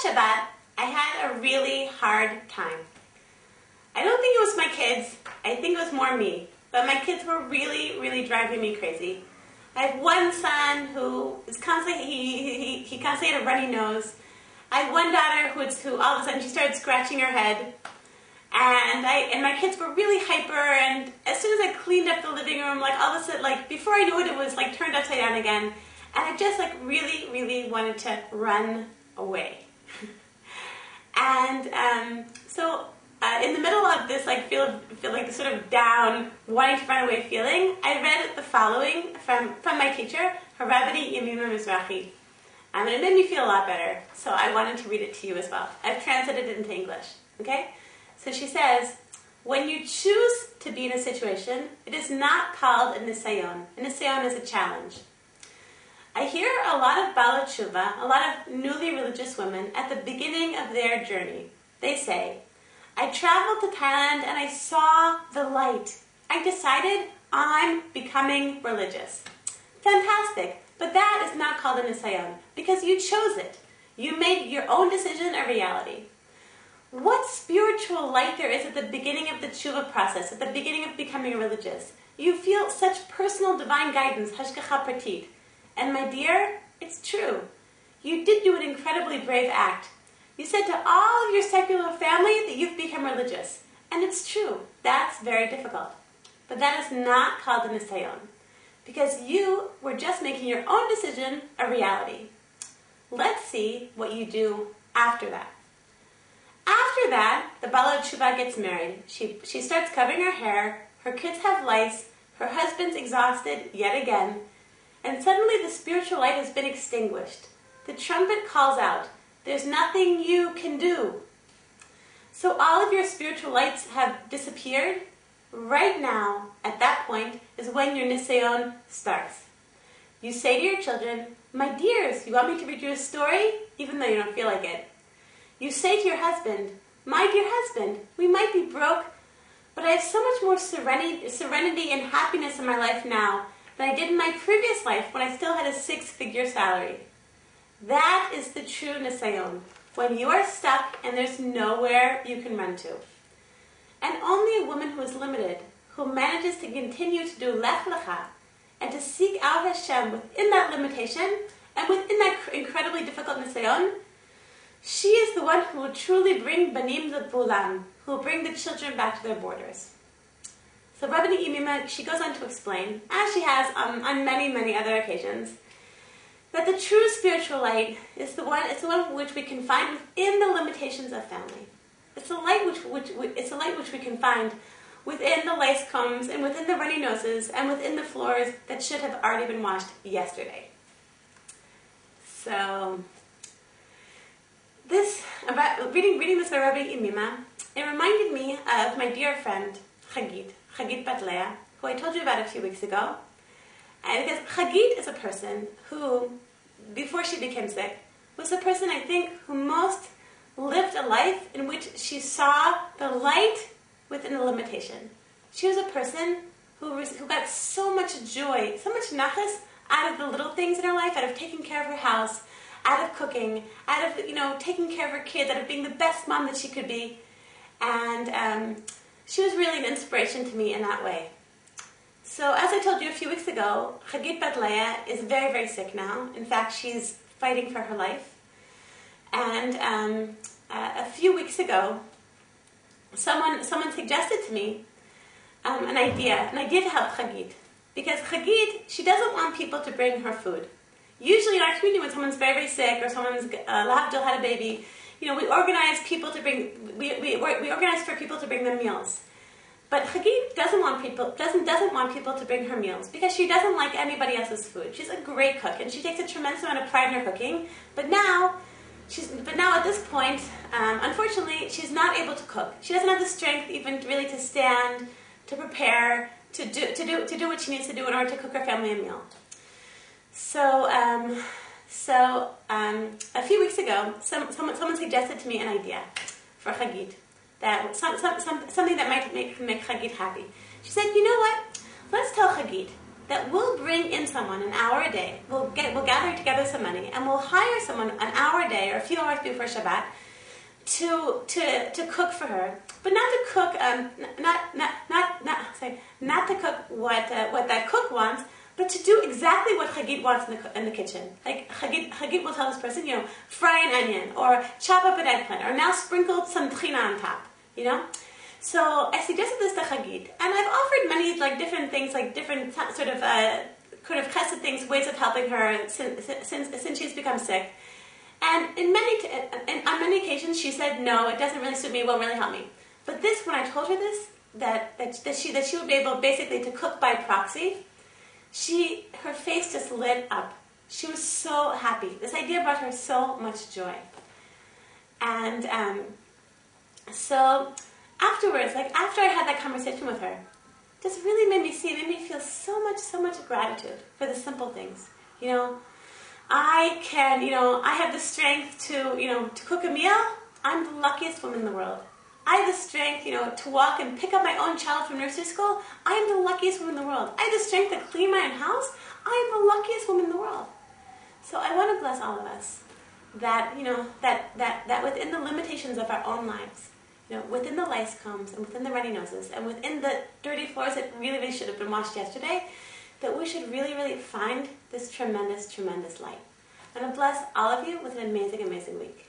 Shabbat, I had a really hard time. I don't think it was my kids. I think it was more me. But my kids were really, really driving me crazy. I have one son who is constantly, he constantly had a runny nose. I have one daughter who all of a sudden she started scratching her head. And my kids were really hyper, and as soon as I cleaned up the living room, like all of a sudden, like before I knew it was like turned upside down again. And I just like really, really wanted to run away. And so in the middle of this like feel like sort of down, wanting to run away feeling, I read the following from my teacher, Rabbi Yemima Mizrahi. And it made me feel a lot better, so I wanted to read it to you as well. I've translated it into English, okay? So she says, when you choose to be in a situation, it is not called a nisayon. A nisayon is a challenge. I hear a lot of Baalei Tshuva, a lot of newly religious women, at the beginning of their journey. They say, I traveled to Thailand and I saw the light. I decided I'm becoming religious. Fantastic, but that is not called a nisayon, because you chose it. You made your own decision a reality. What spiritual light there is at the beginning of the tshuva process, at the beginning of becoming religious. You feel such personal divine guidance, hashgacha pratit. And my dear, it's true. You did do an incredibly brave act. You said to all of your secular family that you've become religious. And it's true. That's very difficult. But that is not called a nisayon, because you were just making your own decision a reality. Let's see what you do after that. After that, the Baalei Tshuva gets married. She starts covering her hair, her kids have lice, her husband's exhausted yet again, and suddenly the spiritual light has been extinguished. The trumpet calls out, there's nothing you can do. So all of your spiritual lights have disappeared. Right now, at that point, is when your nisayon starts. You say to your children, my dears, you want me to read you a story? Even though you don't feel like it. You say to your husband, my dear husband, we might be broke, but I have so much more serenity and happiness in my life now than I did in my previous life when I still had a 6-figure salary. That is the true nisayon, when you are stuck and there's nowhere you can run to. And only a woman who is limited, who manages to continue to do lech lecha, and to seek out Hashem within that limitation, and within that incredibly difficult nisayon, she is the one who will truly bring banim l'bulam, who will bring the children back to their borders. So Rabbi Yemima, she goes on to explain, as she has on many, many other occasions, that the true spiritual light is the one which we can find within the limitations of family. It's a light which we can find within the lace combs and within the runny noses and within the floors that should have already been washed yesterday. So, reading this by Rabbi Yemima, it reminded me of my dear friend Chagit Bat Leah, who I told you about a few weeks ago. And because Chagit is a person who, before she became sick, was the person I think who most lived a life in which she saw the light within the limitation. She was a person who got so much joy, so much nachas out of the little things in her life, out of taking care of her house, out of cooking, out of taking care of her kids, out of being the best mom that she could be. And she was really an inspiration to me in that way. So as I told you a few weeks ago, Chagit Bat Leah is very, very sick now. In fact, she's fighting for her life. And a few weeks ago, someone suggested to me an idea to help Chagit. Because Chagit, she doesn't want people to bring her food. Usually in our community, when someone's very, very sick or someone's lahavdil had a baby, we organize people to bring. We organize for people to bring them meals. But Chagit doesn't want people to bring her meals because she doesn't like anybody else's food. She's a great cook and she takes a tremendous amount of pride in her cooking. But now at this point, unfortunately, she's not able to cook. She doesn't have the strength even really to stand, to prepare, to do what she needs to do in order to cook her family a meal. So a few weeks ago, someone suggested to me an idea for Chagit, that something that might make Chagit happy. She said, you know what? Let's tell Chagit that we'll bring in someone an hour a day. We'll gather together some money, and we'll hire someone an hour a day or a few hours before Shabbat to cook for her, but not to cook not to cook what that cook wants, but to do exactly what Chagit wants in the kitchen. Like Chagit will tell this person, fry an onion or chop up an eggplant or now sprinkle some trina on top. So I suggested this to Chagit, and I've offered many different things, different sort of chesed things, ways of helping her since she's become sick. And on many occasions she said, no, it doesn't really suit me, it won't really help me. But when I told her this, that she would be able basically to cook by proxy, her face just lit up. She was so happy. This idea brought her so much joy. And so afterwards, after I had that conversation with her, just really made me feel so much gratitude for the simple things. I have the strength to cook a meal. I'm the luckiest woman in the world. I have the strength, to walk and pick up my own child from nursery school. I am the luckiest woman in the world. I have the strength to clean my own house. I am the luckiest woman in the world. So I want to bless all of us that within the limitations of our own lives, within the lice combs and within the runny noses and within the dirty floors that really, really should have been washed yesterday, that we should really, really find this tremendous, tremendous light. I'm going to bless all of you with an amazing, amazing week.